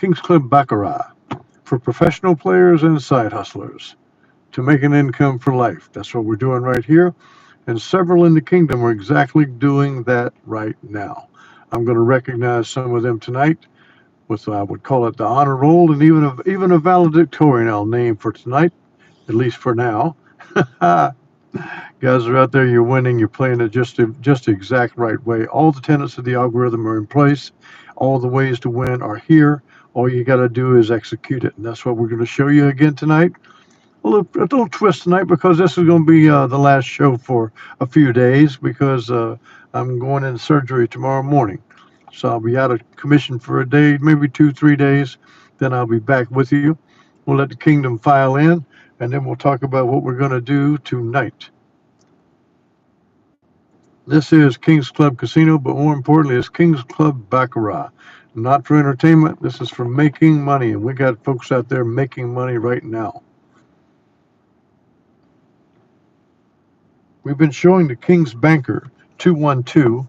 Kings Club Baccarat for professional players and side hustlers to make an income for life. That's what we're doing right here. And several in the kingdom are exactly doing that right now. I'm going to recognize some of them tonight with, I would call it the honor roll, and even a valedictorian I'll name for tonight, at least for now. Guys are out there, you're winning, you're playing it just the exact right way. All the tenets of the algorithm are in place. All the ways to win are here. All you got to do is execute it. And that's what we're going to show you again tonight. A little twist tonight because this is going to be the last show for a few days because I'm going in surgery tomorrow morning. So I'll be out of commission for a day, maybe 2, 3 days. Then I'll be back with you. We'll let the kingdom file in, and then we'll talk about what we're going to do tonight. This is Kings Club Casino, but more importantly, it's Kings Club Baccarat. Not for entertainment. This is for making money, and we got folks out there making money right now. We've been showing the King's Banker 212,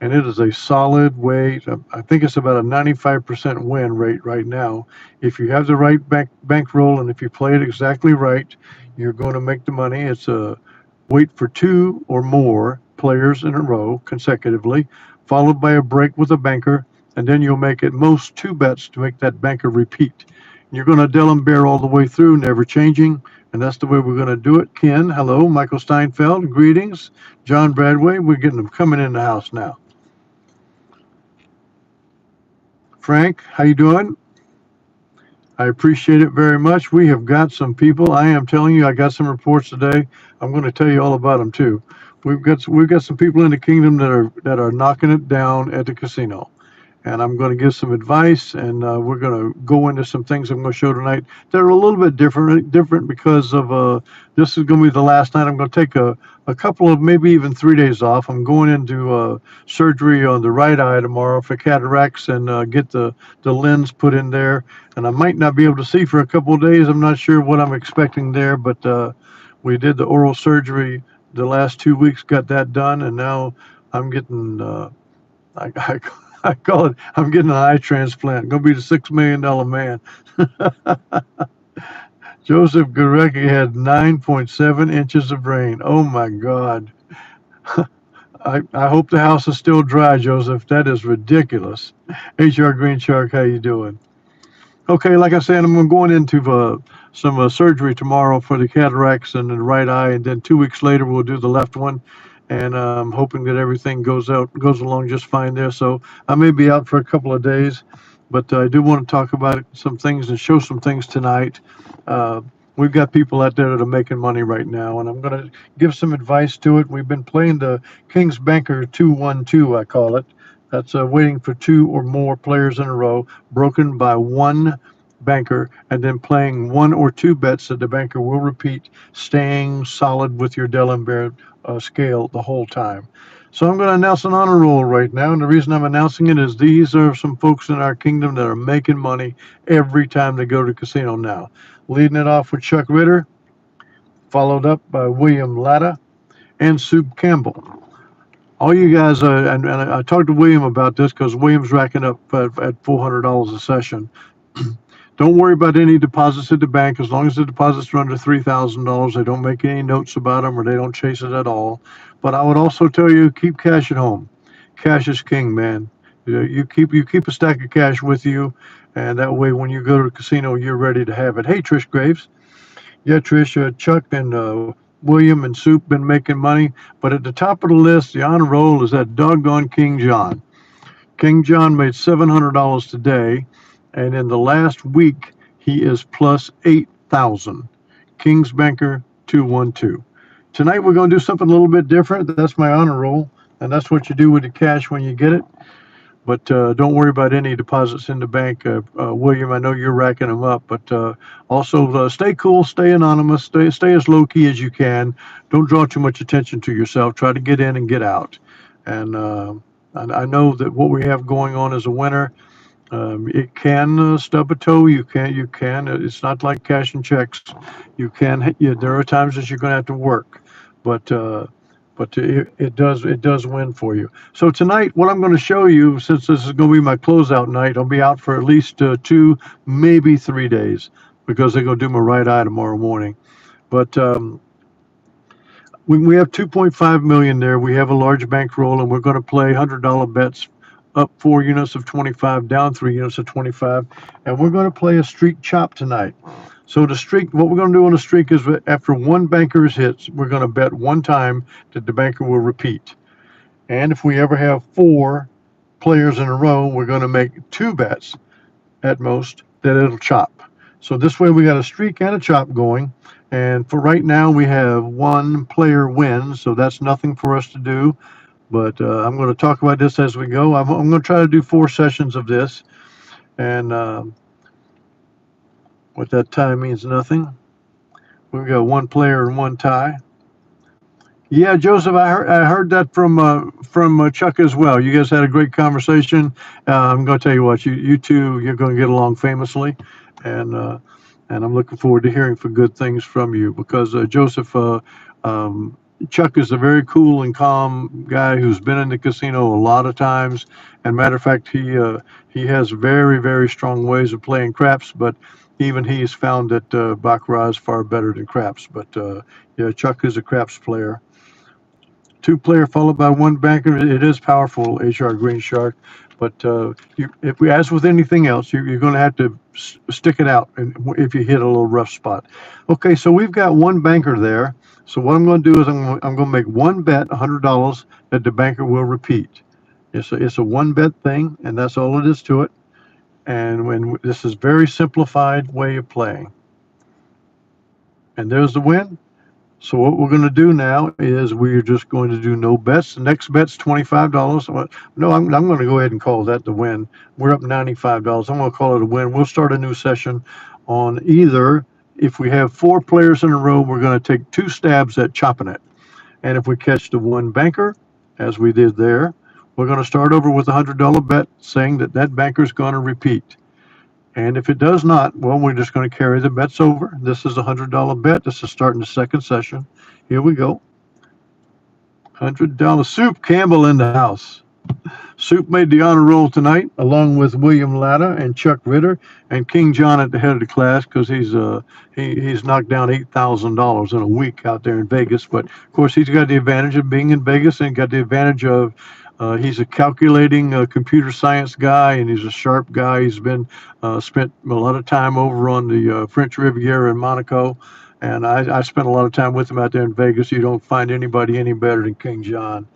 and it is a solid way. I think it's about a 95% win rate right now. If you have the right bankroll and if you play it exactly right, you're going to make the money. It's a wait for 2 or more players in a row consecutively, followed by a break with a banker, and then you'll make at most 2 bets to make that banker repeat. You're going to D'Alembert all the way through, never changing, and that's the way we're going to do it. Ken, hello. Michael Steinfeld, greetings. John Bradway, we're getting them coming in the house now. Frank, how you doing? I appreciate it very much. We have got some people. I am telling you, I got some reports today. I'm going to tell you all about them too. We've got some people in the kingdom that are knocking it down at the casino, and I'm going to give some advice, and we're going to go into some things I'm going to show tonight that are a little bit different because of this is going to be the last night. I'm going to take a couple of maybe even 3 days off. I'm going into surgery on the right eye tomorrow for cataracts and get the lens put in there, and I might not be able to see for a couple of days. I'm not sure what I'm expecting there, but we did the oral surgery the last 2 weeks, got that done, and now I'm getting I call it, I'm getting an eye transplant. I'm going to be the $6 million man. Joseph Gurecki had 9.7 inches of rain. Oh my God. I hope the house is still dry, Joseph. That is ridiculous. HR Green Shark, how you doing? Okay, like I said, I'm going into some surgery tomorrow for the cataracts in the right eye, and then 2 weeks later we'll do the left one. And I'm hoping that everything goes along just fine there. So I may be out for a couple of days, but I do want to talk about some things and show some things tonight. We've got people out there that are making money right now, and I'm going to give some advice to it. We've been playing the King's Banker 212, I call it. That's waiting for 2 or more players in a row, broken by one banker, and then playing 1 or 2 bets that the banker will repeat, staying solid with your D'Alembert scale the whole time. So I'm going to announce an honor roll right now, and the reason I'm announcing it is these are some folks in our kingdom that are making money every time they go to the casino now. Leading it off with Chuck Ritter, followed up by William Latta and Soup Campbell. All you guys, and I talked to William about this because William's racking up at $400 a session. Don't worry about any deposits at the bank. As long as the deposits are under $3,000, they don't make any notes about them or they don't chase it at all. But I would also tell you, keep cash at home. Cash is king, man. You keep a stack of cash with you, and that way when you go to the casino, you're ready to have it. Hey, Trish Graves. Yeah, Trish, Chuck and William and Soup been making money, but at the top of the list, the honor roll is that doggone King John. King John made $700 today, and in the last week, he is plus 8,000. King's Banker 212. Tonight, we're going to do something a little bit different. That's my honor roll, and that's what you do with the cash when you get it. But don't worry about any deposits in the bank. William, I know you're racking them up, but also stay cool, stay anonymous, stay as low-key as you can. Don't draw too much attention to yourself. Try to get in and get out. And I know that what we have going on as a winner, it can stub a toe. You can. It's not like cash and checks. There are times that you're going to have to work. But but it does win for you. So tonight, what I'm going to show you, since this is going to be my closeout night, I'll be out for at least 2, maybe 3 days, because they're going to do my right eye tomorrow morning. But we have 2.5 million there. We have a large bankroll, and we're going to play $100 bets, up 4 units of 25, down 3 units of 25, and we're going to play a streak chop tonight. So the streak, what we're going to do on the streak is, after one banker is hit, we're going to bet one time that the banker will repeat. And if we ever have 4 players in a row, we're going to make 2 bets at most that it'll chop. So this way we got a streak and a chop going. And for right now, we have 1 player win, so that's nothing for us to do. But I'm going to talk about this as we go. I'm going to try to do 4 sessions of this. And what that tie means nothing. We've got 1 player and 1 tie. Yeah, Joseph, I heard that from Chuck as well. You guys had a great conversation. I'm going to tell you what, you two, you're going to get along famously, and I'm looking forward to hearing for good things from you, because Joseph, Chuck is a very cool and calm guy who's been in the casino a lot of times. And matter of fact, he has very, very strong ways of playing craps, but even he's found that baccarat is far better than craps. But yeah, Chuck is a craps player. 2 player followed by 1 banker. It is powerful, HR Green Shark. But if we, as with anything else, you're going to have to stick it out, and if you hit a little rough spot. Okay, so we've got 1 banker there. So what I'm going to do is I'm going to make 1 bet, $100, that the banker will repeat. It's a 1 bet thing, and that's all it is to it. And when this is very simplified way of playing. And there's the win. So what we're going to do now is we're just going to do no bets. The next bet's $25. No, I'm going to go ahead and call that the win. We're up $95. I'm going to call it a win. We'll start a new session on either, if we have 4 players in a row, we're going to take 2 stabs at chopping it. And if we catch the 1 banker, as we did there, we're going to start over with a $100 bet, saying that that banker is going to repeat. And if it does not, well, we're just going to carry the bets over. This is a $100 bet. This is starting the second session. Here we go. $100. Soup Campbell in the house. Soup made the honor roll tonight, along with William Latta and Chuck Ritter and King John at the head of the class, because he's knocked down $8,000 in a week out there in Vegas. But of course, he's got the advantage of being in Vegas, and got the advantage of he's a calculating computer science guy, and he's a sharp guy. He's been spent a lot of time over on the French Riviera in Monaco, and I spent a lot of time with him out there in Vegas. You don't find anybody any better than King John.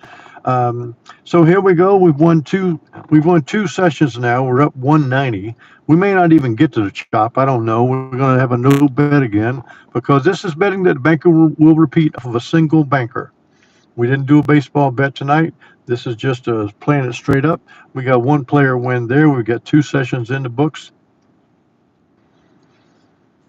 So here we go. We've won two sessions now. We're up 190. We may not even get to the chop. I don't know. We're going to have a no bet again, because this is betting that the banker will repeat of a single banker. We didn't do a baseball bet tonight. This is just playing it straight up. We got 1 player win there. We've got 2 sessions in the books.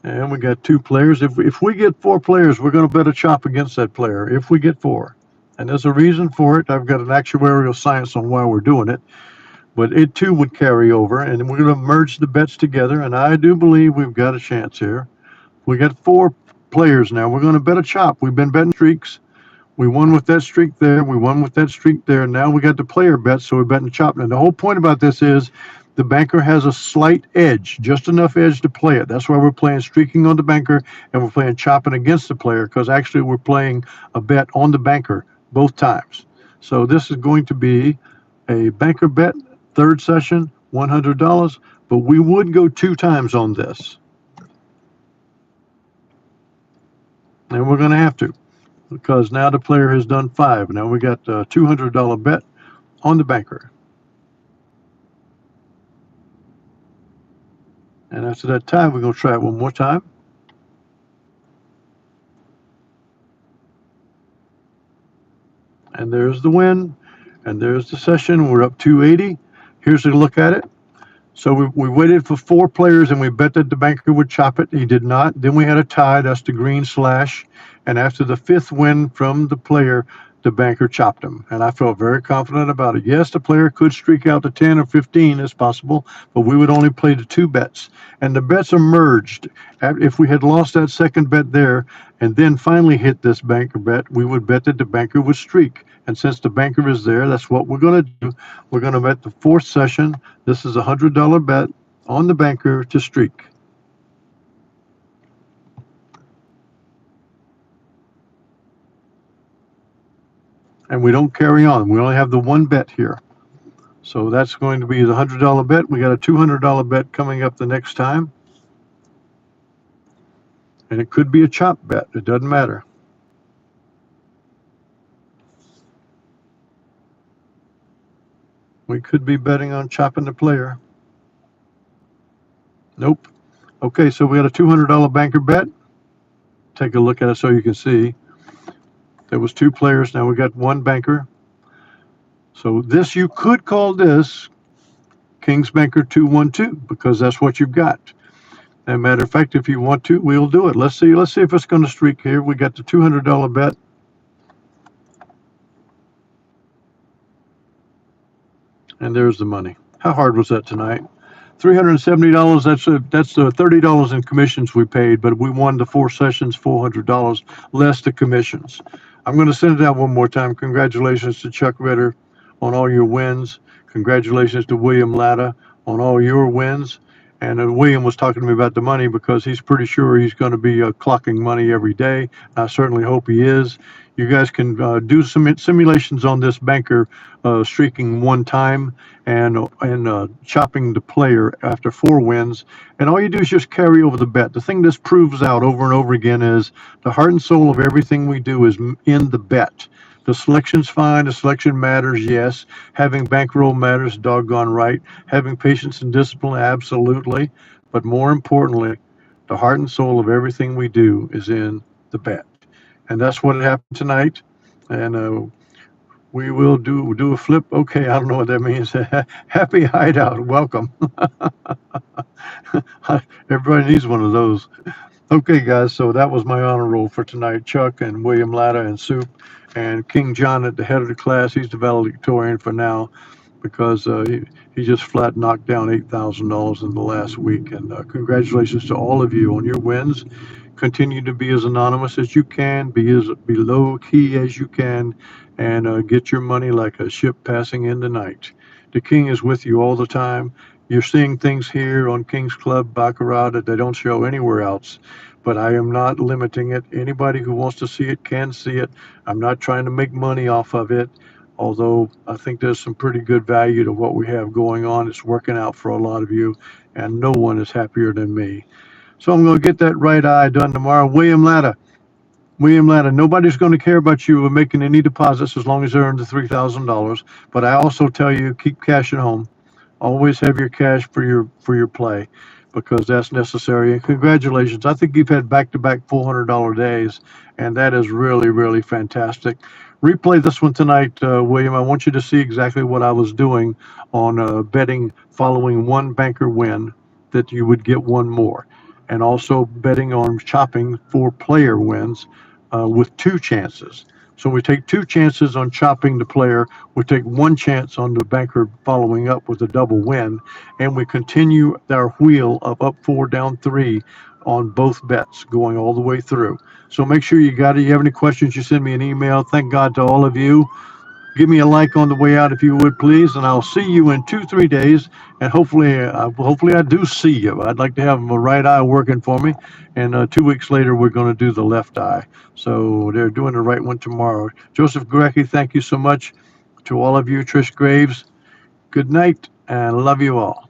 And we got 2 players. If we get 4 players, we're going to bet a chop against that player, if we get 4. And there's a reason for it. I've got an actuarial science on why we're doing it. But it too would carry over. And we're going to merge the bets together. And I do believe we've got a chance here. We got 4 players now. We're going to bet a chop. We've been betting streaks. We won with that streak there. We won with that streak there. Now we got the player bet, so we're betting the chop. And the whole point about this is the banker has a slight edge, just enough edge to play it. That's why we're playing streaking on the banker, and we're playing chopping against the player, because actually we're playing a bet on the banker both times. So this is going to be a banker bet, 3rd session, $100, but we would go 2 times on this. And we're going to have to, because now the player has done 5. Now we got a $200 bet on the banker. And after that time, we're going to try it one more time. And there's the win. And there's the session. We're up 280. Here's a look at it. So we waited for 4 players, and we bet that the banker would chop it. He did not. Then we had a tie. That's the green slash. And after the 5th win from the player, the banker chopped him, and I felt very confident about it. Yes, the player could streak out to 10 or 15 as possible, but we would only play the two bets, and the bets are merged. If we had lost that second bet there and then finally hit this banker bet, we would bet that the banker would streak. And since the banker is there, that's what we're going to do. We're going to bet the fourth session. This is a $100 bet on the banker to streak. And we don't carry on. We only have the one bet here. So that's going to be the $100 bet. We got a $200 bet coming up the next time. And it could be a chop bet. It doesn't matter. We could be betting on chopping the player. Nope. Okay, so we got a $200 banker bet. Take a look at it so you can see. There was two players. Now we got one banker. So this, you could call this King's Banker 212 because that's what you've got. As a matter of fact, if you want to, we'll do it. Let's see if it's going to streak here. We got the $200 bet. And there's the money. How hard was that tonight? $370. That's the $30 in commissions we paid, but we won the 4 sessions, $400 less the commissions. I'm going to send it out one more time. Congratulations to Chuck Ritter on all your wins. Congratulations to William Latta on all your wins. And William was talking to me about the money because he's pretty sure he's going to be clocking money every day. I certainly hope he is. You guys can do some simulations on this banker streaking one time and chopping the player after 4 wins. And all you do is just carry over the bet. The thing this proves out over and over again is the heart and soul of everything we do is in the bet. The selection's fine. The selection matters, yes. Having bankroll matters, doggone right. Having patience and discipline, absolutely. But more importantly, the heart and soul of everything we do is in the bet. And that's what happened tonight. And we will do a flip. Okay, I don't know what that means. Happy hideout. Welcome. Everybody needs one of those. Okay, guys, so that was my honor roll for tonight. Chuck and William Latta and Soup and King John at the head of the class. He's the valedictorian for now because he just flat knocked down $8,000 in the last week. And congratulations to all of you on your wins. Continue to be as anonymous as you can, be low key as you can, and get your money like a ship passing in the night. The King is with you all the time. You're seeing things here on King's Club Baccarat that they don't show anywhere else, but I am not limiting it. Anybody who wants to see it can see it. I'm not trying to make money off of it, although I think there's some pretty good value to what we have going on. It's working out for a lot of you, and no one is happier than me. So I'm going to get that right eye done tomorrow. William Latta, nobody's going to care about you making any deposits as long as they earn the $3,000. But I also tell you, keep cash at home. Always have your cash for your play because that's necessary. And congratulations. I think you've had back-to-back $400 days, and that is really, really fantastic. Replay this one tonight, William. I want you to see exactly what I was doing on betting following one banker win that you would get one more, and also betting on chopping 4 player wins with 2 chances. So we take 2 chances on chopping the player. We take 1 chance on the banker following up with a double win, and we continue our wheel of up 4, down 3 on both bets going all the way through. So make sure you got it. You have any questions, you send me an email. Thank God to all of you. Give me a like on the way out if you would, please, and I'll see you in 2-3 days. And hopefully I do see you. I'd like to have my right eye working for me. And 2 weeks later, we're going to do the left eye. So they're doing the right one tomorrow. Joseph Gurecki, thank you so much. To all of you, Trish Graves, good night, and love you all.